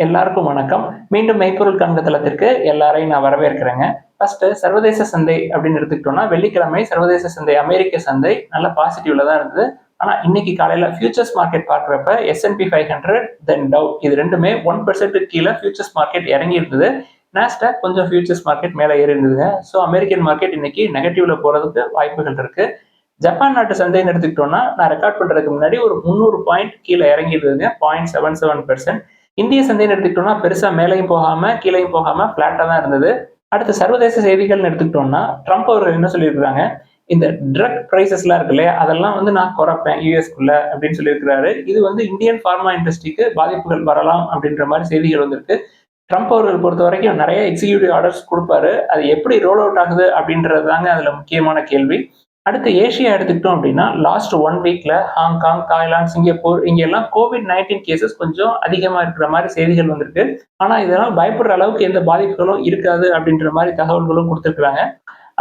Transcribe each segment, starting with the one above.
எல்லாருக்கும் வணக்கம். மீண்டும் மெய்ப்பொருள் காண்க தளத்திற்கு எல்லாரையும் நான் வரவேற்கிறேங்க. ஃபர்ஸ்ட் சர்வதேச சந்தை அப்படின்னு எடுத்துக்கிட்டோம்னா, வெள்ளிக்கிழமை சர்வதேச சந்தை அமெரிக்க சந்தை நல்ல பாசிட்டிவ்ல தான் இருந்தது. ஆனா இன்னைக்கு காலையில ஃபியூச்சர்ஸ் மார்க்கெட் பார்க்குறப்ப S&P 500 தென் டவ் இது ரெண்டுமே 1% கீழே ஃபியூச்சர்ஸ் மார்க்கெட் இறங்கி இருந்தது. நாஸ்டாக் கொஞ்சம் ஃபியூச்சர்ஸ் மார்க்கெட் மேலே ஏறி இருந்ததுங்க. ஸோ அமெரிக்கன் மார்க்கெட் இன்னைக்கு நெகட்டிவ்ல போறதுக்கு வாய்ப்புகள் இருக்கு. ஜப்பான் நாட்டு சந்தைன்னு எடுத்துக்கிட்டோம்னா, நான் ரெக்கார்ட் பண்றதுக்கு முன்னாடி ஒரு 300 பாயிண்ட் கீழே இறங்கி இருந்ததுங்க. 0.77%. இந்திய சந்தைன்னு எடுத்துக்கிட்டோம்னா பெருசா மேலையும் போகாம கீழையும் போகாம பிளாட்டா தான் இருந்தது. அடுத்து சர்வதேச செய்திகள்னு எடுத்துக்கிட்டோம்னா ட்ரம்ப் அவர்கள் என்ன சொல்லியிருக்காங்க, இந்த ட்ரக் பிரைசஸ்லாம் இருக்கு இல்லையா, அதெல்லாம் வந்து நான் குறைப்பேன் யூஎஸ்குள்ள அப்படின்னு சொல்லியிருக்கிறாரு. இது வந்து இந்தியன் ஃபார்மா இண்டஸ்ட்ரிக்கு பாதிப்புகள் வரலாம் அப்படின்ற மாதிரி செய்திகள் வந்திருக்கு. ட்ரம்ப் அவர்கள் பொறுத்த வரைக்கும் நிறைய எக்ஸிக்யூட்டிவ் ஆர்டர்ஸ் கொடுப்பாரு. அது எப்படி ரோல் அவுட் ஆகுது அப்படின்றது தாங்க அதுல முக்கியமான கேள்வி. அடுத்து ஏஷியா எடுத்துக்கிட்டோம் அப்படின்னா லாஸ்ட் 1 வீக்ல ஹாங்காங், தாய்லாந்து, சிங்கப்பூர் இங்க எல்லாம் COVID-19 கேசஸ் கொஞ்சம் அதிகமா இருக்கிற மாதிரி செய்திகள் வந்திருக்கு. ஆனா இதெல்லாம் பயப்படுற அளவுக்கு எந்த பாதிப்புகளும் இருக்காது அப்படின்ற மாதிரி தகவல்களும் கொடுத்துருக்காங்க.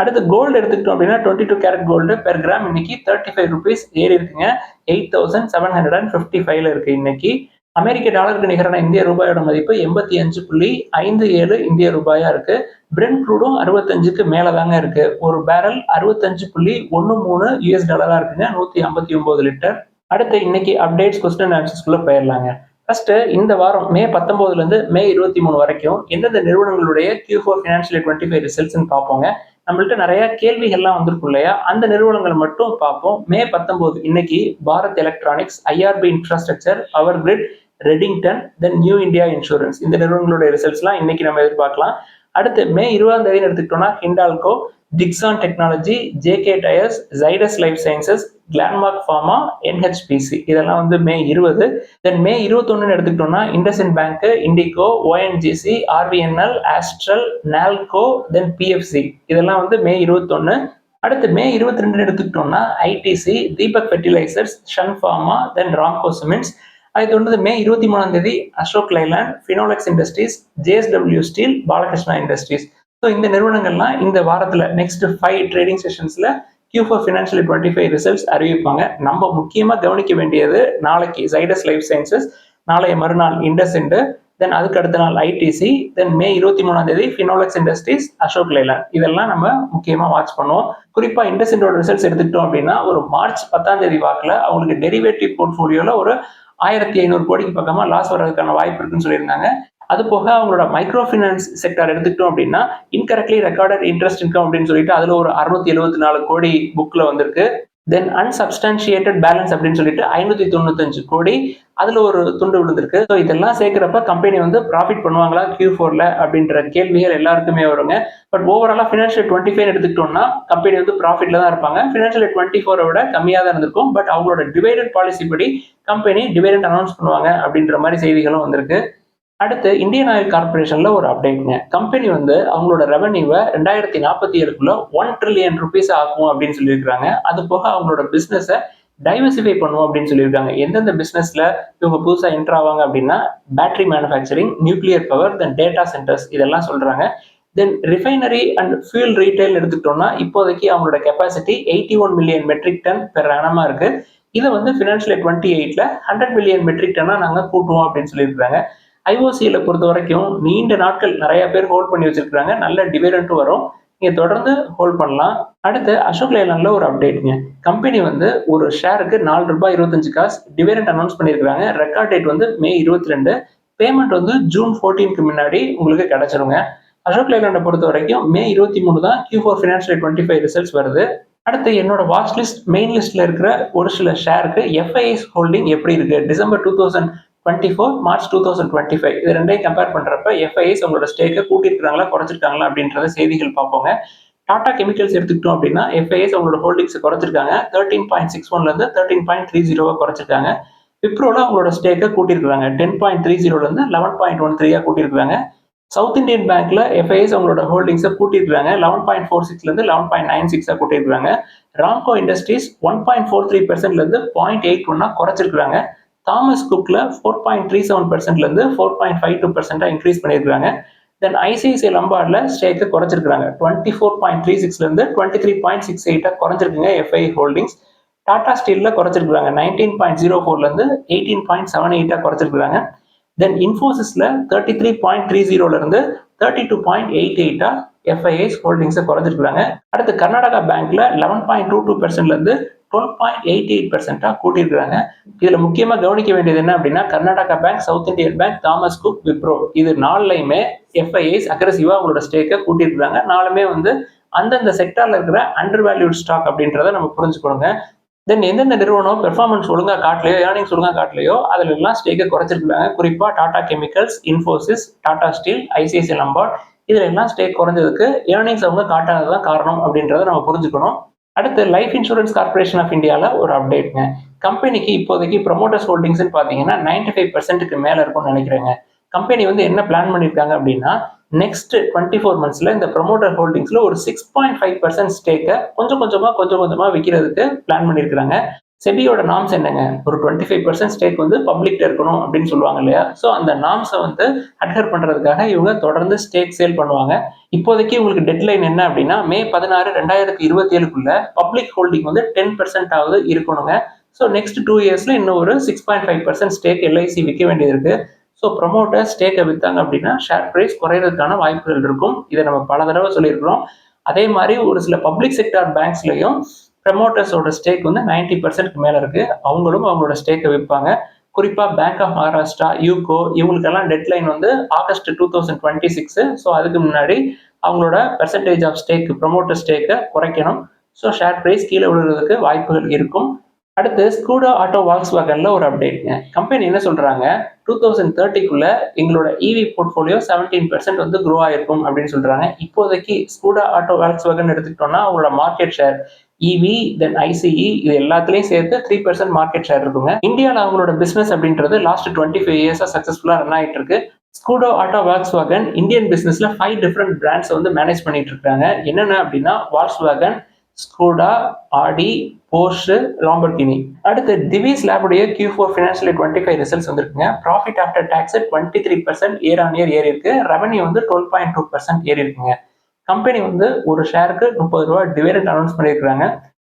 அடுத்து கோல்டு எடுத்துக்கிட்டோம் அப்படின்னா 22 கேரட் கோல்டு பெர் கிராம் இன்னைக்கு 35 ருபீஸ் ஏறி இருக்குங்க. 8755 இருக்கு இன்னைக்கு. அமெரிக்க டாலருக்கு நிகரான இந்திய ரூபாயோட மதிப்பு 85.57 இந்திய ரூபாயா இருக்கு. பிரெண்ட் க்ரூடும் 65க்கு மேல தாங்க இருக்கு. ஒரு பேரல் 65.13 யூஎஸ் டாலரா இருக்குங்க. 159 லிட்டர். அடுத்து இன்னைக்கு அப்டேட்ஸ் கொஸ்டின் ஆன்சர்ஸ்குள்ள போயிடலாங்க. ஃபர்ஸ்ட் இந்த வாரம் மே 19ல இருந்து மே 23 வரைக்கும் எந்தெந்த நிறுவனங்களுடைய Q4 ஃபினான்ஷியல் 25 ரிசல்ட்ஸ்ன்னு பார்ப்போங்க. நம்மள்ட்ட நிறைய கேள்விகள்லாம் வந்திருக்கும் இல்லையா, அந்த நிறுவனங்களை மட்டும் பார்ப்போம். மே 19 இன்னைக்கு Bharat electronics, IRB infrastructure, power grid, Redington, then New India Insurance இந்த நிறுவனங்களுடைய ரிசல்ட்ஸ்லாம் இன்னைக்கு நம்ம எதிர்பார்க்கலாம். அடுத்து மே 20ஆம் தேதி எடுத்துக்கிட்டோம்னா Hindalco, Dixon technology, JK tyres, Zydus life sciences, Glenmark pharma, NHPC இதெல்லாம் வந்து மே 20. தென் மே 21 எடுத்துக்கிட்டோம்னா IndusInd bank, IndiGo, ONGC, RVNL, Astral, Nalco, then PFC இதெல்லாம் வந்து மே 21. அடுத்து மே 22 எடுத்துக்கிட்டோம்னா ITC, Deepak fertilisers, Sun pharma, then Ramco cements. அதை தொடர்ந்து மே 23ஆம் தேதி Ashok Leyland, Finolex industries, JSW steel, Balkrishna industries. So இந்த நிறுவனங்கள்லாம் இந்த வாரத்தில் நெக்ஸ்ட் 5 ட்ரேடிங் செஷன்ஸ்ல Q4 ஃபினான்ஷியல் 25 ரிசல்ட்ஸ் அறிவிப்பாங்க. நம்ம முக்கியமாக கவனிக்க வேண்டியது நாளைக்கு ஜைடஸ் லைஃப் சயின்சஸ், நாளைய மறுநாள் இண்டஸ்இண்ட், தென் அதுக்கு அடுத்த நாள் ITC, தென் மே 23ஆம் தேதி ஃபினோலெக்ஸ் இண்டஸ்ட்ரீஸ், அசோக் லைலாண்ட் இதெல்லாம் நம்ம முக்கியமாக வாட்ச் பண்ணுவோம். குறிப்பாக இண்டஸ்இண்டோட ரிசல்ட்ஸ் எடுத்துக்கிட்டோம் அப்படின்னா ஒரு மார்ச் 10ஆம் தேதி வாக்கில் அவங்களுக்கு டெரிவேட்டிவ் போர்ட்ஃபோலியோல ஒரு 1500 கோடிக்கு பக்கமா லாஸ் வர்றதுக்கான வாய்ப்பு இருக்குன்னு சொல்லியிருந்தாங்க. அது போக அவங்களோட மைக்ரோ ஃபினான்ஸ் செக்டர் எடுத்துக்கிட்டோம் அப்படின்னா இன்கரெக்ட்லி ரெக்கார்டட் இன்ட்ரெஸ்ட் இன்கம் அப்படின்னு சொல்லிட்டு அதுல ஒரு 674 கோடி புக்ல வந்திருக்கு. தென் அன்சப்ஸ்டான்ஷியேட்டட் பேலன்ஸ் அப்படின்னு சொல்லிட்டு 595 கோடி அதுல ஒரு துண்டு விழுந்திருக்கு. ஸோ இதெல்லாம் சேர்க்கிறப்ப கம்பெனி வந்து ப்ராஃபிட் பண்ணுவாங்களா Q4ல அப்படின்ற கேள்விகள் எல்லாருக்குமே வருங்க. பட் ஓவராலா ஃபினான்ஷியல் 25 எடுத்துக்கிட்டோம்னா கம்பெனி வந்து ப்ராஃபிட்ல தான் இருப்பாங்க. ஃபினான்ஷியல் 24 விட கம்மியாக தான் இருந்திருக்கும். பட் அவங்களோட டிவைடட் பாலிசி படி கம்பெனி டிவைடண்ட் அனௌன்ஸ் பண்ணுவாங்க அப்படின்ற மாதிரி செய்திகளும் வந்திருக்கு. அடுத்து இந்தியன் ஆயில் கார்பரேஷன்ல ஒரு அப்டேட்ங்க. கம்பெனி வந்து அவங்களோட ரெவன்யூவை 2047க்குள்ள 1 ட்ரில்லியன் ருபீஸ் ஆகும் அப்படின்னு சொல்லியிருக்காங்க. அது போக அவங்களோட பிசினஸை டைவர்சிஃபை பண்ணுவோம் அப்படின்னு சொல்லியிருக்காங்க. எந்தெந்த பிசினஸ்ல இவங்க புதுசா என்டர் ஆவாங்க அப்படின்னா battery manufacturing, nuclear power, then data centres இதெல்லாம் சொல்றாங்க. Then refinery and fuel retail எடுத்துக்கிட்டோம்னா இப்போதைக்கு அவங்களோட capacity 81 million metric ton per ஆனமா இருக்கு. இதை வந்து ஃபினான்ஷியல் 28ல 100 மில்லியன் மெட்ரிக் டன்னா நாங்கள் கூட்டுவோம் அப்படின்னு சொல்லியிருக்காங்க. IOCல பொறுத்த வரைக்கும் நீண்ட நாட்கள் நிறைய பேர் ஹோல்ட் பண்ணி வச்சிருக்காங்க. நல்ல டிவிடெண்டும் வரும். நீங்க தொடர்ந்து ஹோல்ட் பண்ணலாம். அடுத்து அசோக் லைலாண்ட்ல ஒரு அப்டேட்ங்க. கம்பெனி வந்து ஒரு ஷேருக்கு ₹4.25 டிவிடெண்ட் அனௌன்ஸ் பண்ணியிருக்காங்க. ரெக்கார்ட் டேட் வந்து மே 22. பேமெண்ட் வந்து ஜூன் 14க்கு முன்னாடி உங்களுக்கு கிடைச்சிருங்க. அசோக் லைலாண்டை பொறுத்த வரைக்கும் மே 23 தான் Q4 ஃபினான்ஷியல் 25 ரிசல்ட்ஸ் வருது. அடுத்து என்னோட வாட்ச் லிஸ்ட் மெயின் லிஸ்ட்ல இருக்கிற ஒரு சில ஷேருக்கு FIS ஹோல்டிங் எப்படி இருக்கு டிசம்பர் 2024, மார்ச் 2025 இது ரெண்டையும் கம்பேர் பண்றப்ப FIS அவங்களோட ஸ்டேக்கை கூட்டியிருக்காங்களா குறைச்சிருக்காங்களா அப்படின்றத செய்திகள் பார்ப்போங்க. டாடா கெமிக்கல்ஸ் எடுத்துக்கிட்டோம் அப்படின்னா FIS அவங்களோட ஹோல்டிங்ஸ் குறைச்சிருக்காங்க. 13.61ல இருந்து 13.30 குறைச்சிருக்காங்க. விப்ரோல அவங்களோட ஸ்டேக்கை கூட்டியிருக்காங்க. 10.30ல இருந்து 11.13 கூட்டியிருக்காங்க. சவுத் இந்தியன் பேங்க்ல FIS அவங்களோட ஹோல்டிங்ஸை கூட்டியிருக்காங்க. 11.46ல இருந்து 11.96 கூட்டியிருக்காங்க. ராம்கோ இண்டஸ்ட்ரீஸ் 1.43%ல இருந்து 0.81 குறைச்சிருக்காங்க. தாமஸ் குக்ல 4.37%ல இருந்து 4.52% இன்க்ரீஸ் பண்ணியிருக்காங்க. தென் ICICI லம்பார்ட்ல ஸ்டேக்கை குறைச்சிருக்காங்க. 24.36ல இருந்து 23.68 குறைஞ்சிருக்குங்க FI ஹோல்டிங்ஸ். டாடா ஸ்டீல்ல குறைச்சிருக்காங்க. 19.04ல இருந்து 18.78 குறைச்சிருக்காங்க. தென் இன்ஃபோசிஸ்ல 33.30 இருந்து 32.88 எஃப்ஐஐஸ் ஹோல்டிங்ஸை குறைஞ்சிருக்காங்க. அடுத்து கர்நாடகா பேங்க்ல 11.22% இருந்து 12.88% கூட்டியிருக்காங்க. இதுல முக்கியமா கவனிக்க வேண்டியது என்ன அப்படின்னா, Karnataka bank, south Indian bank, Thomas cook, Wipro இது நாலுலையுமே எஃப்ஐஐஸ் அக்ரெசிவா அவங்களோட ஸ்டேக்கை கூட்டியிருக்காங்க. நாலுமே வந்து அந்தந்த செக்டார்ல இருக்கிற அண்டர் வேல்யூட் ஸ்டாக் அப்படின்றத நம்ம புரிஞ்சுக்கணுங்க. தென் எந்தெந்த நிறுவனம் பெர்ஃபார்மன்ஸ் ஒழுங்கா காட்டலையோ, ஏர்னிங்ஸ் ஒழுங்கா காட்டலையோ அதுல எல்லாம் ஸ்டேக்கை குறைச்சிருக்காங்க. குறிப்பா Tata chemicals, Infosys, Tata steel, ICICI லம்பார்ட் இதுல எல்லாம் ஸ்டேக் குறைஞ்சதுக்கு ஏர்னிங்ஸ் அவங்க காட்டாததான் காரணம் அப்படின்றத நம்ம புரிஞ்சுக்கணும். அடுத்து லைஃப் இன்சூரன்ஸ் கார்பரேஷன் ஆஃப் இந்தியாவில் ஒரு அப்டேட்ங்க. கம்பெனிக்கு இப்போதைக்கு ப்ரொமோட்டர்ஸ் ஹோல்டிங்ஸ் பார்த்தீங்கன்னா 95%க்கு மேலே இருக்கும்னு நினைக்கிறேங்க. கம்பெனி வந்து என்ன பிளான் பண்ணியிருக்காங்க அப்படின்னா, நெக்ஸ்ட் 24 மந்த்ஸ்ல இந்த ப்ரொமோட்டர் ஹோல்டிங்ஸ்ல ஒரு 6.5% ஸ்டேக்கை கொஞ்சம் கொஞ்சமா விற்கிறதுக்கு பிளான் பண்ணியிருக்காங்க. செபியோட நாம்ஸ் என்னங்க, ஒரு 25% ஸ்டேக் வந்து பப்ளிக்ல இருக்கணும் அப்படின்னு சொல்லுவாங்க இல்லையா? ஸோ அந்த நாம்ஸை வந்து அட்ஹர் பண்றதுக்காக இவங்க தொடர்ந்து ஸ்டேக் சேல் பண்ணுவாங்க. இப்போதைக்கு உங்களுக்கு டெட்லைன் என்ன அப்படின்னா, மே 16, 2027க்குள்ள பப்ளிக் ஹோல்டிங் வந்து 10% ஆவது இருக்கணுங்க. ஸோ நெக்ஸ்ட் 2 இயர்ஸ்ல இன்னும் ஒரு 6.5% ஸ்டேக் எல்ஐசி விற்க வேண்டியது இருக்கு. ஸோ ப்ரொமோட்டர் ஸ்டேக்கை வித்தாங்க அப்படின்னா ஷேர் பிரைஸ் குறையிறதுக்கான வாய்ப்புகள் இருக்கும். இதை நம்ம பல தடவை சொல்லியிருக்கிறோம். அதே மாதிரி ஒரு சில பப்ளிக் செக்டார் பேங்க்ஸ்லையும் ப்ரமோட்டர்ஸோட ஸ்டேக் வந்து 90%க்கு மேல இருக்கு. அவங்களும் அவங்களோட ஸ்டேக்கை விற்பாங்க. குறிப்பா பேங்க் ஆஃப் மகாராஷ்டிரா, யூகோ இவங்களுக்கெல்லாம் டெட்லைன் வந்து ஆகஸ்ட் 2026. ஸோ அதுக்கு முன்னாடி அவங்களோட பெர்சன்டேஜ் ஆஃப் ஸ்டேக் ப்ரமோட்டர் ஸ்டேக்கை குறைக்கணும். ஸோ ஷேர் பிரைஸ் கீழே விழுறதுக்கு வாய்ப்புகள் இருக்கும். அடுத்து ஸ்கூடா ஆட்டோ வால்க்ஸ்வாகன்ல ஒரு அப்டேட்ங்க. கம்பெனி என்ன சொல்றாங்க, 2030க்குள்ள எங்களோட இவி போர்ட்ஃபோலியோ 17% வந்து க்ரோ ஆயிருக்கும் அப்படின்னு சொல்றாங்க. இப்போதைக்கு ஸ்கூடா ஆட்டோ வால்க்ஸ்வாகன் எடுத்துக்கிட்டோம்னா அவங்களோட மார்க்கெட் ஷேர் இவி தென் ஐசிஇ இது எல்லாத்துலயும் சேர்த்து 3% மார்க்கெட் ஷேர் இருக்குங்க. இந்தியாவில் அவங்களோட பிசினஸ் அப்படின்றது லாஸ்ட் 25 இயர்ஸா சக்சஸ்ஃபுல்லா ரன் ஆயிட்டு இருக்கு. ஸ்கூடோ ஆட்டோ வால்க்ஸ்வாகன் இந்தியன் பிசினஸ்ல 5 டிஃபரெண்ட் பிராண்ட்ஸ் வந்து மேனேஜ் பண்ணிட்டு இருக்காங்க. என்னென்ன அப்படின்னா வால்க்ஸ்வாகன், ஸ்கூடா, ஆடி, போர்ஷு, லாம்பர்கினி. அடுத்து டிவிஸ் லேபுடைய Q4 ஃபினான்ஷியல் 25 ரிசல்ட்ஸ் வந்திருக்குங்க. Profit after tax 23% year on year ஏறி இருக்கு. ரெவன்யூ வந்து 12.2% ஏறி இருக்குங்க. கம்பெனி வந்து ஒரு ஷேருக்கு ₹30 டிவிடெண்ட் அனௌன்ஸ் பண்ணியிருக்காங்க.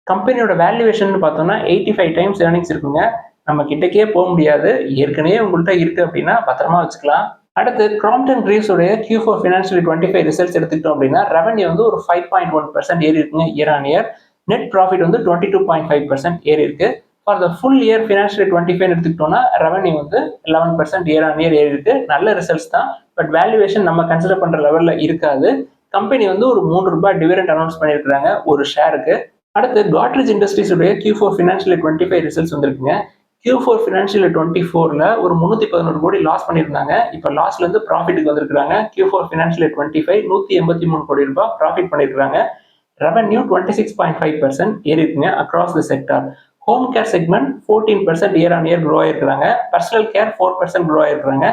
கம்பெனியோட வேல்யூவேஷன் பார்த்தோம்னா 85 டைம்ஸ் ஏர்னிங்ஸ் இருக்குங்க. நம்ம கிட்டக்கே போக முடியாது. ஏற்கனவே உங்கள்கிட்ட இருக்கு அப்படின்னா பத்திரமா வச்சுக்கலாம். அடுத்து கிராம்ப்டன் கிரீவ்ஸ் உடைய Q4 ஃபினான்ஷியல் 25 ரிசல்ட்ஸ் எடுத்துக்கிட்டோம் அப்படின்னா ரெவன்யூ வந்து ஒரு 5.1% ஏறி இருக்குங்க year on year. Net profit வந்து 22.5% ஏறி இருக்கு. For the full year financial 25 எடுத்துக்கிட்டோம்னா ரெவன்யூ வந்து 11% இயர் ஆன் இயர் ஏறி இருக்கு. நல்ல ரிசல்ட்ஸ் தான். பட் வேல்யூவேஷன் நம்ம கன்சிடர் பண்ற லெவல்ல இருக்காது. கம்பெனி வந்து ஒரு ₹3 டிவிடெண்ட் அனௌன்ஸ் பண்ணியிருக்காங்க ஒரு ஷேருக்கு. அடுத்து காட்ரேஜ் இண்டஸ்ட்ரீஸ் உடைய Q4 ஃபினான்ஷியல் 25 ரிசல்ட்ஸ் வந்திருக்குங்க. Q4 ஃபினான்ஷியல் 24ல ஒரு 311 கோடி லாஸ் பண்ணியிருந்தாங்க. இப்போ லாஸ்ல இருந்து ப்ராஃபிட்டுக்கு வந்திருக்காங்க. Q4 ஃபினான்ஷியல் 25 ₹183 கோடி ப்ராஃபிட் பண்ணியிருக்காங்க. ரெவன்யூ 26.5% ஏறி இருக்குங்க across the sector. Home care segment 14% year on year grow ஆயிருக்காங்க. பர்சனல் கேர் 4% க்ரோ ஆயிருக்காங்க.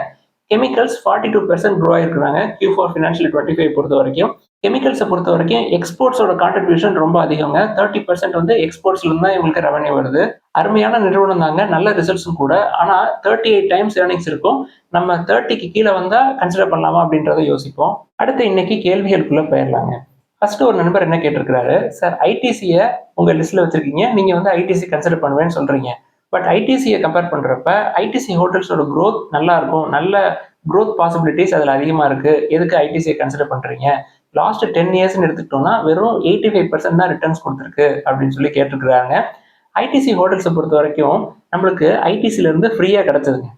கெமிக்கல்ஸ் 42% க்ரோ ஆயிருக்காங்க Q4 ஃபினான்ஷியல் 25 பொறுத்த வரைக்கும். கெமிக்கல்ஸை பொறுத்த வரைக்கும் எக்ஸ்போர்ட்ஸோட கான்ட்ரிபியூஷன் ரொம்ப அதிகங்க. 30% வந்து எக்ஸ்போர்ட்ஸ்ல இருந்து தான் இவங்களுக்கு ரெவன்யூ வருது. அருமையான நிறுவனம் தாங்க, நல்ல ரிசல்ட்ஸும் கூட. ஆனா 38 டைம்ஸ் ஏர்னிங்ஸ் இருக்கும். நம்ம 30க்கு கீழே வந்தா கன்சிடர் பண்ணலாமா அப்படின்றத யோசிப்போம். அடுத்து இன்னைக்கு கேள்விகளுக்குள்ள போயிடலாங்க. ஃபர்ஸ்ட் ஒரு நண்பர் என்ன கேட்டிருக்கிறாரு, சார் ஐடிசியை உங்க லிஸ்ட்ல வச்சிருக்கீங்க, நீங்க வந்து ஐடிசி கன்சிடர் பண்ணுவேன்னு சொல்றீங்க. பட் ஐடிசியை கம்பேர் பண்றப்ப ஐடிசி ஹோட்டல்ஸோட க்ரோத் நல்லா இருக்கும், நல்ல க்ரோத் பாசிபிலிட்டிஸ் அதில் அதிகமாக இருக்கு, எதுக்கு ஐடிசியை கன்சிடர் பண்றீங்க? லாஸ்ட் 10 இயர்ஸ்ன்னு எடுத்துக்கிட்டோம்னா வெறும் 85% தான் ரிட்டர்ன்ஸ் கொடுத்துருக்கு அப்படின்னு சொல்லி கேட்டிருக்கிறாங்க. ஐடிசி ஹோட்டல்ஸை பொறுத்த வரைக்கும் நம்மளுக்கு ஐடிசில இருந்து ஃப்ரீயா கிடைச்சதுங்க,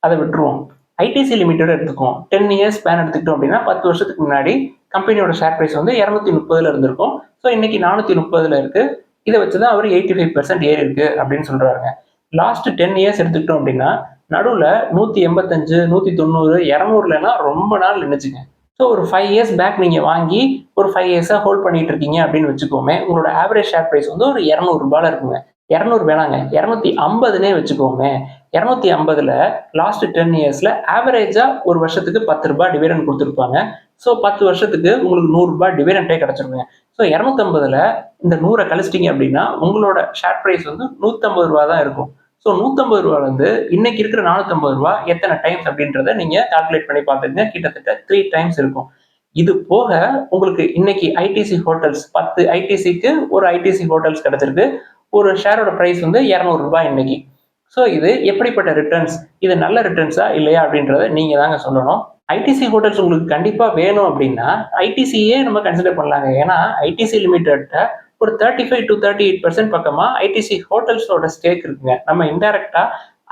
அதை விட்டுருவோம். ஐடிசி லிமிட்டட் எடுத்துக்குவோம். 10 இயர்ஸ் ஸ்பேன் எடுத்துக்கிட்டோம் அப்படின்னா 10 வருஷத்துக்கு முன்னாடி கம்பெனியோட ஷேர் பிரைஸ் வந்து 230ல இருந்திருக்கும். ஸோ இன்னைக்கு 430ல இருக்கு. இதை வச்சுதான் அவர் 85% ஏறி இருக்கு அப்படின்னு சொல்றாங்க. லாஸ்ட் 10 இயர்ஸ் எடுத்துக்கிட்டோம் அப்படின்னா நடுவில் 185, 190, 200லாம் ரொம்ப நாள் நின்றுச்சுங்க. ஸோ ஒரு 5 இயர்ஸ் பேக் நீங்கள் வாங்கி ஒரு 5 இயர்ஸாக ஹோல்ட் பண்ணிட்டு இருக்கீங்க அப்படின்னு வச்சுக்கோமே, உங்களோட ஆவரேஜ் ஷேர் பிரைஸ் வந்து ஒரு ₹200 இருக்குங்க. 200 வேணாங்க, 250னே வச்சுக்கோமே. 250ல லாஸ்ட் 10 இயர்ஸ்ல ஆவரேஜா ஒரு வருஷத்துக்கு ₹10 டிவிடெண்ட் கொடுத்துருப்பாங்க. ஸோ 10 வருஷத்துக்கு உங்களுக்கு ₹100 டிவிடெண்டே கிடைச்சிருங்க. ஸோ 250ல இந்த 100 கழிச்சிட்டிங்க அப்படின்னா உங்களோட ஷேர் பிரைஸ் வந்து ₹150 தான் இருக்கும். ஸோ ₹150 வந்து இன்னைக்கு இருக்கிற ₹450 எத்தனை டைம்ஸ் அப்படின்றத நீங்க கால்குலேட் பண்ணி பார்த்துங்க. கிட்டத்தட்ட 3 டைம்ஸ் இருக்கும். இது போக உங்களுக்கு இன்னைக்கு ஐடிசி ஹோட்டல்ஸ் 10 ஐடிசிக்கு ஒரு ஐடிசி ஹோட்டல்ஸ் கிடைச்சிருக்கு. ஒரு ஷேரோட பிரைஸ் வந்து ₹200 இன்னைக்கு. ஸோ இது எப்படிப்பட்ட ரிட்டர்ன்ஸ், இது நல்ல ரிட்டர்ன்ஸா இல்லையா அப்படின்றத நீங்க தாங்க சொல்லணும். ஐடிசி ஹோட்டல்ஸ் உங்களுக்கு கண்டிப்பா வேணும் அப்படின்னா ஐடிசியே நம்ம கன்சிடர் பண்ணலாங்க. ஏன்னா ஐடிசி லிமிடெட் ஒரு 35 to 38% பக்கமா ஐடிசி ஹோட்டல்ஸோட ஸ்டேக் இருக்குங்க. நம்ம இன்டைரக்டா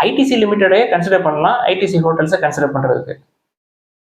ஐடிசி லிமிடெடே கன்சிடர் பண்ணலாம் ஐடிசி ஹோட்டல்ஸை கன்சிடர் பண்றதுக்கு.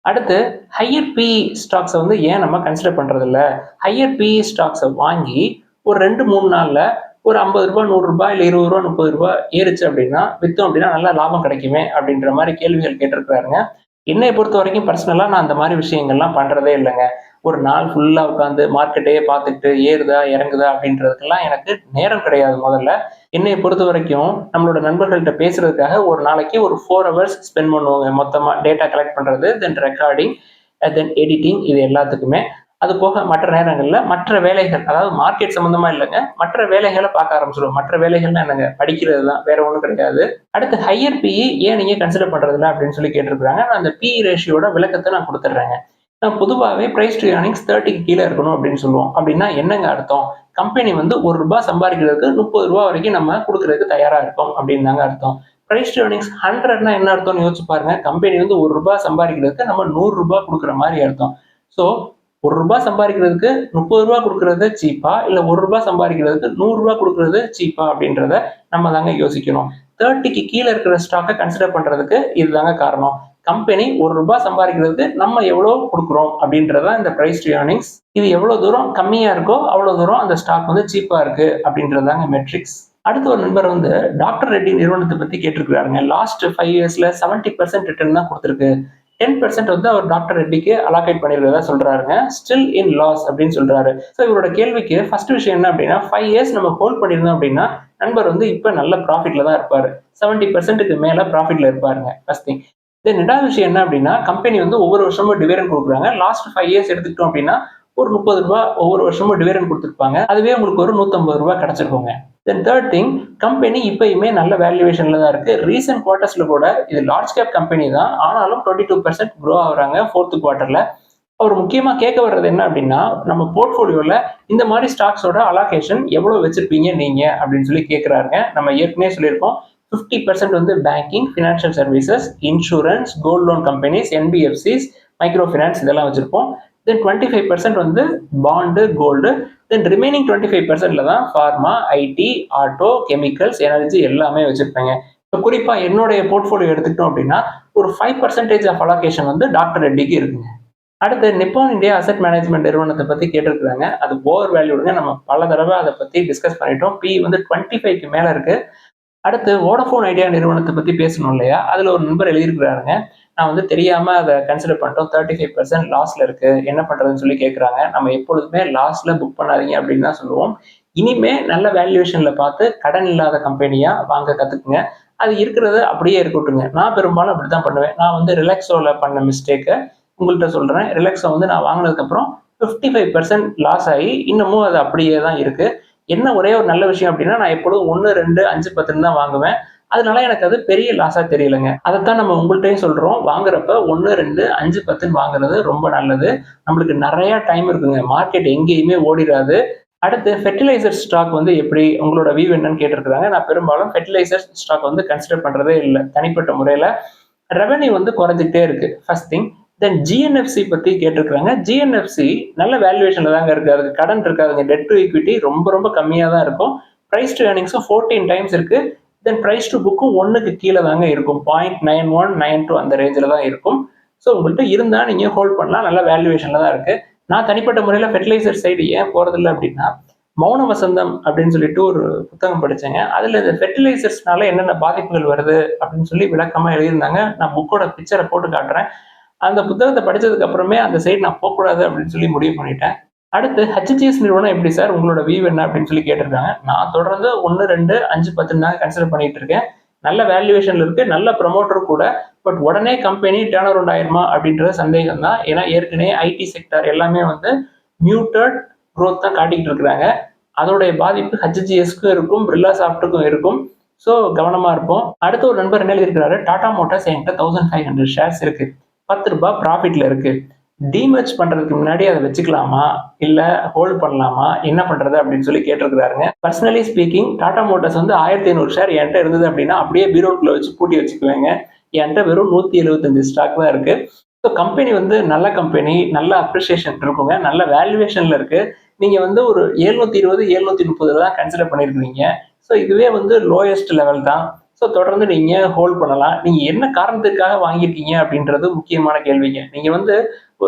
அடுத்து ஹையர் பி ஸ்டாக்ஸை வந்து ஏன் நம்ம கன்சிடர் பண்றது இல்ல? ஹையர் பி ஸ்டாக்ஸை வாங்கி ஒரு 2-3 நாள்ல ஒரு ரூ. 50 100 இல்ல ரூ. 20 30 ஏறுச்சு அப்படின்னா வித்தோம் அப்படின்னா நல்ல லாபம் கிடைக்குமே அப்படின்ற மாதிரி கேள்விகள் கேட்டிருக்கிறாருங்க. என்னை பொறுத்த வரைக்கும் பர்சனலா நான் அந்த மாதிரி விஷயங்கள்லாம் பண்றதே இல்லைங்க. ஒரு நாள் ஃபுல்லா உட்காந்து மார்க்கெட்டையே பார்த்துட்டு ஏறுதா இறங்குதா அப்படின்றதுக்கெல்லாம் எனக்கு நேரம் கிடையாது முதல்ல. என்னை பொறுத்த வரைக்கும் நம்மளோட நண்பர்கள்ட்ட பேசுறதுக்காக ஒரு நாளைக்கு ஒரு 4 ஹவர்ஸ் ஸ்பெண்ட் பண்ணுவோங்க. மொத்தமா டேட்டா கலெக்ட் பண்றது, தென் ரெக்கார்டிங், தென் எடிட்டிங், இது எல்லாத்துக்குமே. அது போக மற்ற நேரங்கள்ல மற்ற வேலைகள், அதாவது மார்க்கெட் சம்பந்தமா இல்லைங்க, மற்ற வேலைகளை பார்க்க ஆரம்பிச்சிடுவோம். மற்ற வேலைகள்னா என்னங்க, படிக்கிறது தான், வேற ஒன்றும் கிடையாது. அடுத்து ஹையர் பிஇ ஏன் நீங்க கன்சிடர் பண்றதில்ல அப்படின்னு சொல்லி கேட்டிருக்காங்க. நான் அந்த பிஇ ரேஷியோட விளக்கத்தை நான் கொடுத்துட்றேங்க. பொதுவாகவே பிரைஸ் டு ஏர்னிங்ஸ் 30க்கு கீழே இருக்கணும் அப்படின்னு சொல்லுவோம். அப்படின்னா என்னங்க அர்த்தம்? கம்பெனி வந்து ₹1 சம்பாதிக்கிறதுக்கு ₹30 வரைக்கும் நம்ம கொடுக்கறதுக்கு தயாரா இருக்கோம் அப்படின்னு தாங்க அர்த்தம். பிரைஸ் டு ஏர்னிங்ஸ் 100னா என்ன அர்த்தம்னு யோசிச்சு பாருங்க. கம்பெனி வந்து ₹1 சம்பாதிக்கிறதுக்கு நம்ம ₹100 கொடுக்குற மாதிரி அர்த்தம். ஸோ ₹1 சம்பாதிக்கிறதுக்கு ₹30 கொடுக்கறது சீப்பா, இல்ல ₹1 சம்பாதிக்கிறதுக்கு ₹100 கொடுக்கறது சீப்பா அப்படின்றத நம்ம தாங்க யோசிக்கணும். 30க்கு கீழே இருக்கிற ஸ்டாக்கை கன்சிடர் பண்றதுக்கு இதுதாங்க காரணம். கம்பெனி ₹1 சம்பாதிக்கிறதுக்கு நம்ம எவ்வளவு கொடுக்குறோம் அப்படின்றத இந்த பிரைஸ் டு ஏர்னிங்ஸ். இது எவ்வளவு தூரம் கம்மியா இருக்கோ அவ்வளவு தூரம் அந்த ஸ்டாக் வந்து சீப்பா இருக்கு அப்படின்றதாங்க மெட்ரிக்ஸ். அடுத்த ஒரு நண்பர் வந்து டாக்டர் ரெட்டி நிறுவனத்தை பத்தி கேட்டிருக்கிறாருங்க. லாஸ்ட் 5 இயர்ஸ்ல 70% ரிட்டர்ன் தான் கொடுத்துருக்கு. 10% வந்து அவர் டாக்டர் ரெட்டிக்கு அலாகேட் பண்ணிருக்கிறதா சொல்றாருங்க. ஸ்டில் இன் லாஸ் அப்படின்னு சொல்றாரு. ஸோ இவரோட கேள்விக்கு ஃபர்ஸ்ட் விஷயம் என்ன அப்படின்னா, 5 இயர்ஸ் நம்ம ஹோல்ட் பண்ணியிருந்தோம் அப்படின்னா நண்பர் வந்து இப்ப நல்ல ப்ராஃபிட்ல தான் இருப்பாரு. 70%க்கு மேல ப்ராஃபிட்ல இருப்பாருங்க. First thing. தென் ரெண்டாவது விஷயம் என்ன அப்படின்னா, கம்பெனி வந்து ஒவ்வொரு வருஷமும் டிவிடெண்ட் கொடுக்குறாங்க. லாஸ்ட் 5 இயர்ஸ் எடுத்துக்கிட்டோம் அப்படின்னா ஒரு ₹30 ஒவ்வொரு வருஷமும் டிவிடெண்ட் கொடுத்துருப்பாங்க. அதுவே உங்களுக்கு ஒரு ₹150 கிடைச்சிருக்குங்க. தென் தேர்ட் திங், கம்பெனி இப்பயுமே நல்ல வேல்யூவேஷன்ல தான் இருக்கு. ரீசென்ட் குவார்டர்ஸ்ல கூட இது லார்ஜ் கேப் கம்பெனி தான், ஆனாலும் 22% க்ரோ ஆகுறாங்க 4th குவார்டர்ல. அவர் முக்கியமா கேட்க வர்றது என்ன அப்படின்னா, நம்ம போர்ட்ஃபோலியோல இந்த மாதிரி ஸ்டாக்ஸோட அலோகேஷன் எவ்வளவு வச்சிருப்பீங்க நீங்க அப்படின்னு சொல்லி கேட்கிறாருங்க. நம்ம ஏற்கனவே சொல்லியிருக்கோம் 50% வந்து banking, financial services, insurance, gold loan companies, NBFCs, micro finance இதெல்லாம் வச்சிருப்போம். தென் 25% வந்து பாண்டு, கோல்டு. தென் ரிமைனிங் 25%ல தான் pharma, IT, auto, chemicals, energy எல்லாமே வச்சிருப்பேங்க. இப்போ குறிப்பா என்னுடைய போர்ட்ஃபோலியோ எடுத்துக்கிட்டோம் அப்படின்னா ஒரு 5% ஆஃப் அலோகேஷன் வந்து டாக்டர் ரெட்டிக்கு இருக்குங்க. அடுத்து நிப்பான் இந்தியா அசெட் மேனேஜ்மெண்ட் நிறுவனத்தை பத்தி கேட்டிருக்காங்க. அது ஓவர் வேல்யூடுங்க. நம்ம பல தடவை அதை பத்தி டிஸ்கஸ் பண்ணிட்டோம். பி வந்து 25க்கு மேல இருக்கு. அடுத்து வோடஃபோன் ஐடியா நிறுவனத்தை பத்தி பேசணும் இல்லையா, அதுல ஒரு நண்பர் எழுதியிருக்கிறாருங்க. நான் வந்து தெரியாம அதை கன்சிடர் பண்ணிட்டோம், 35% லாஸ்ல இருக்கு, என்ன பண்றதுன்னு சொல்லி கேட்கறாங்க. நம்ம எப்பொழுதுமே லாஸ்ல புக் பண்ணாதீங்க அப்படின்னு தான் சொல்லுவோம். இனிமே நல்ல வேல்யூவேஷன்ல பார்த்து கடன் இல்லாத கம்பெனியா வாங்க கத்துக்குங்க. அது இருக்கிறது அப்படியே இருக்கட்டுங்க. நான் பெரும்பாலும் அப்படித்தான் பண்ணுவேன். நான் வந்து ரிலாக்ஸோல பண்ண மிஸ்டேக்கை உங்கள்கிட்ட சொல்றேன். ரிலாக்ஸோ வந்து நான் வாங்கினதுக்கு அப்புறம் 55% லாஸ் ஆகி இன்னமும் அது அப்படியே தான் இருக்கு. என்ன ஒரே ஒரு நல்ல விஷயம் அப்படின்னா, நான் எப்பொழுதும் 1, 2, 5, 10ன்னு தான் வாங்குவேன். அதனால எனக்கு அது பெரிய லாஸா தெரியலங்க. அதைத்தான் நம்ம உங்கள்கிட்டயும் சொல்றோம். வாங்குறப்ப 1, 2, 5, 10ன்னு வாங்குறது ரொம்ப நல்லது. நம்மளுக்கு நிறைய டைம் இருக்குங்க. மார்க்கெட் எங்கேயுமே ஓடிடாது. அடுத்து ஃபெர்டிலைசர் ஸ்டாக் வந்து எப்படி, உங்களோட வியூ என்னன்னு கேட்டிருக்காங்க. நான் பெரும்பாலும் ஃபெர்டிலைசர் ஸ்டாக் வந்து கன்சிடர் பண்றதே இல்லை தனிப்பட்ட முறையில. ரெவன்யூ வந்து குறைஞ்சிக்கிட்டே இருக்கு ஃபர்ஸ்ட் திங். தென் ஜிஎன்எஃப்சி பத்தி கேட்டிருக்காங்க. ஜிஎன்எஃப்சி நல்ல வேல்யூவேஷன்ல தாங்க இருக்கு. அதுக்கு கடன் இருக்காதுங்க. டெட் டு ஈக்விட்டி ரொம்ப ரொம்ப கம்மியா தான் இருக்கும். பிரைஸ் டு ஏர்னிங்ஸும் 14 டைம்ஸ் இருக்கு. தென் பிரைஸ் டு புக்கும் 1க்கு கீழே தாங்க இருக்கும். 0.91 92 அந்த ரேஞ்சில் தான் இருக்கும். ஸோ உங்கள்கிட்ட இருந்தா நீங்க ஹோல்ட் பண்ணலாம். நல்ல வேல்யூவேஷன்ல தான் இருக்கு. நான் தனிப்பட்ட முறையில் ஃபெர்டிலைசர் சைடு ஏன் போறதில்லை அப்படின்னா, மௌன வசந்தம் அப்படின்னு சொல்லிட்டு ஒரு புத்தகம் படிச்சேங்க. அதுல இந்த ஃபெர்டிலைசர்ஸ்னால என்னென்ன பாதிப்புகள் வருது அப்படின்னு சொல்லி விளக்கமா எழுதியிருந்தாங்க. நான் புக்கோட பிக்சரை போட்டு காட்டுறேன். அந்த புத்தகத்தை படிச்சதுக்கு அப்புறமே அந்த சைடு நான் போகக்கூடாது அப்படின்னு சொல்லி முடிவு பண்ணிட்டேன். அடுத்து ஹெச்ஜிஎஸ் நிறுவனம் எப்படி சார், உங்களோட வியூ என்ன அப்படின்னு சொல்லி கேட்டிருக்காங்க. நான் தொடர்ந்து 1, 2, 5, 10 தான் கன்சிடர் பண்ணிட்டு இருக்கேன். நல்ல வேல்யூவேஷன்ல இருக்கு, நல்ல ப்ரமோட்டர் கூட. பட் உடனே கம்பெனி டர்ன் அரவுண்ட் ஆயிருமா அப்படின்றது சந்தேகம் தான். ஏன்னா ஏற்கனவே ஐடி செக்டர் எல்லாமே வந்து மியூட்டட் க்ரோத் தான் காட்டிக்கிட்டு இருக்கிறாங்க. அதோடைய பாதிப்பு ஹெச்ஜிஎஸ்க்கும் இருக்கும், பிர்லா சாஃப்ட்டுக்கும் இருக்கும். ஸோ கவனமா இருப்போம். அடுத்த ஒரு நண்பர் என்ன எழுதியிருக்கிறாரு, டாடா மோட்டார்ஸ் என்கிட்ட 1500 ஷேர்ஸ் இருக்கு, ₹10 ப்ராஃபிட்ல இருக்கு. டீமர்ஜ் பண்றதுக்கு முன்னாடி அதை வச்சுக்கலாமா இல்ல ஹோல்ட் பண்ணலாமா என்ன பண்றது அப்படின்னு சொல்லி கேட்டிருக்கிறாருங்க. பர்சனலி ஸ்பீக்கிங் டாடா மோட்டார்ஸ் வந்து 1500 ஷேர் என்கிட்ட இருந்தது அப்படின்னா அப்படியே பீரோக்குள்ள வச்சு பூட்டி வச்சுக்குவேங்க. என்கிட்ட வெறும் 175 ஸ்டாக் தான் இருக்கு. ஸோ கம்பெனி வந்து நல்ல கம்பெனி, நல்ல அப்ரிசியேஷன் இருக்குங்க, நல்ல வேல்யூவேஷன்ல இருக்கு. நீங்க வந்து ஒரு 720 730 தான் கன்சிடர் பண்ணிருக்கீங்க. ஸோ இதுவே வந்து லோயஸ்ட் லெவல் தான். ஸோ தொடர்ந்து நீங்க ஹோல்ட் பண்ணலாம். நீங்க என்ன காரணத்துக்காக வாங்கியிருக்கீங்க அப்படின்றது முக்கியமான கேள்விங்க. நீங்க வந்து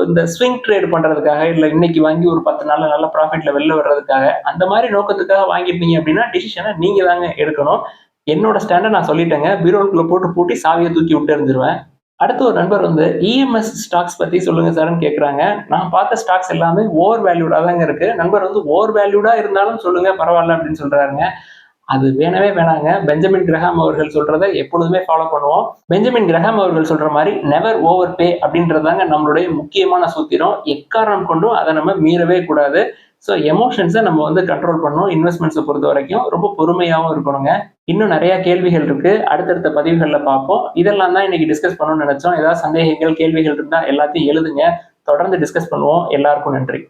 இந்த ஸ்விங் ட்ரேட் பண்றதுக்காக இல்ல இன்னைக்கு வாங்கி ஒரு 10 நாள்ல நல்ல ப்ராஃபிட்ல வெளில வர்றதுக்காக அந்த மாதிரி நோக்கத்துக்காக வாங்கியிருந்தீங்க அப்படின்னா டிசிஷனை நீங்க தாங்க எடுக்கணும். என்னோட ஸ்டாண்டை நான் சொல்லிட்டேங்க. பீரோக்குள்ள போட்டு பூட்டி சாவியை தூக்கி விட்டு எறிஞ்சிருவேன். அடுத்து ஒரு நண்பர் வந்து இஎம்எஸ் ஸ்டாக்ஸ் பத்தி சொல்லுங்க சார்ன்னு கேட்குறாங்க. நான் பார்த்த ஸ்டாக்ஸ் எல்லாமே ஓவர் வேல்யூடா தாங்க இருக்கு. நண்பர் வந்து ஓவர் வேல்யூடா இருந்தாலும் சொல்லுங்க பரவாயில்ல அப்படின்னு சொல்றாருங்க. அது வேணவே வேணாங்க. பெஞ்சமின் கிரஹாம் அவர்கள் சொல்றத எப்பொழுதுமே ஃபாலோ பண்ணுவோம். பெஞ்சமின் கிரஹாம் அவர்கள் சொல்ற மாதிரி நெவர் ஓவர் பே அப்படின்றதாங்க நம்மளுடைய முக்கியமான சூத்திரம். எக்காரணம் கொண்டும் அதை நம்ம மீறவே கூடாது. ஸோ எமோஷன்ஸை நம்ம வந்து கண்ட்ரோல் பண்ணணும். இன்வெஸ்ட்மெண்ட்ஸை பொறுத்த வரைக்கும் ரொம்ப பொறுமையாகவும் இருக்கணுங்க. இன்னும் நிறைய கேள்விகள் இருக்கு. அடுத்தடுத்த பதிவுகளில் பார்ப்போம். இதெல்லாம் தான் இன்னைக்கு டிஸ்கஸ் பண்ணணும்னு நினைச்சோம். ஏதாவது சந்தேகங்கள் கேள்விகள் இருந்தால் எல்லாத்தையும் எழுதுங்க. தொடர்ந்து டிஸ்கஸ் பண்ணுவோம். எல்லாருக்கும் நன்றி.